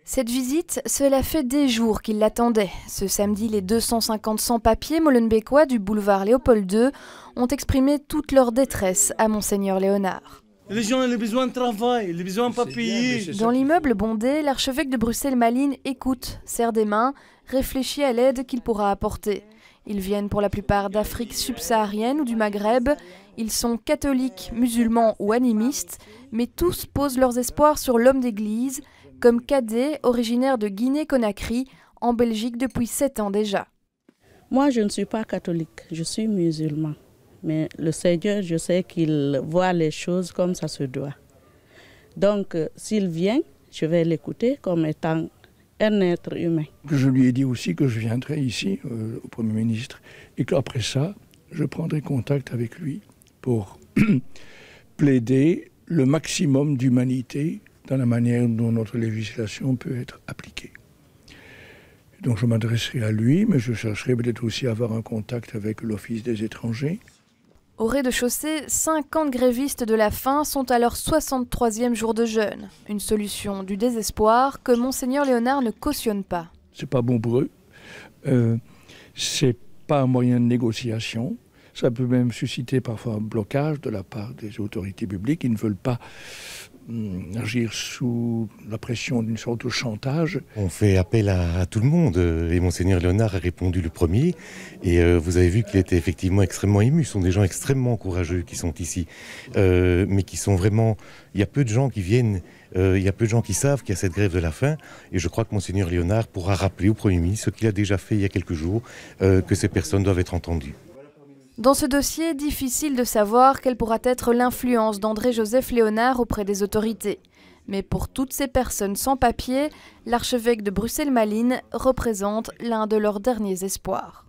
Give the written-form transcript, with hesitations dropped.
Cette visite, cela fait des jours qu'il l'attendait. Ce samedi, les 250 sans-papiers molenbeekois du boulevard Léopold II ont exprimé toute leur détresse à Monseigneur Léonard. Les gens ont besoin de travail, ils ont besoin de papier. Dans l'immeuble bondé, l'archevêque de Bruxelles-Malines écoute, serre des mains, réfléchit à l'aide qu'il pourra apporter. Ils viennent pour la plupart d'Afrique subsaharienne ou du Maghreb. Ils sont catholiques, musulmans ou animistes, mais tous posent leurs espoirs sur l'homme d'église, comme Cadet, originaire de Guinée-Conakry, en Belgique depuis 7 ans déjà. Moi, je ne suis pas catholique, je suis musulman. Mais le Seigneur, je sais qu'il voit les choses comme ça se doit. Donc, s'il vient, je vais l'écouter comme étant un être humain. Je lui ai dit aussi que je viendrai ici, au Premier ministre, et qu'après ça, je prendrai contact avec lui pour plaider le maximum d'humanité dans la manière dont notre législation peut être appliquée. Donc je m'adresserai à lui, mais je chercherai peut-être aussi à avoir un contact avec l'Office des étrangers. Au rez-de-chaussée, 50 grévistes de la faim sont à leur 63e jour de jeûne. Une solution du désespoir que Monseigneur Léonard ne cautionne pas. C'est pas bon pour eux, c'est pas un moyen de négociation. Ça peut même susciter parfois un blocage de la part des autorités publiques qui ne veulent pas agir sous la pression d'une sorte de chantage. On fait appel à tout le monde et Monseigneur Léonard a répondu le premier et vous avez vu qu'il était effectivement extrêmement ému. Ce sont des gens extrêmement courageux qui sont ici, mais qui sont vraiment... Il y a peu de gens qui viennent, il y a peu de gens qui savent qu'il y a cette grève de la faim et je crois que Monseigneur Léonard pourra rappeler au Premier ministre ce qu'il a déjà fait il y a quelques jours, que ces personnes doivent être entendues. Dans ce dossier, difficile de savoir quelle pourra être l'influence d'André-Joseph Léonard auprès des autorités. Mais pour toutes ces personnes sans papier, l'archevêque de Bruxelles-Malines représente l'un de leurs derniers espoirs.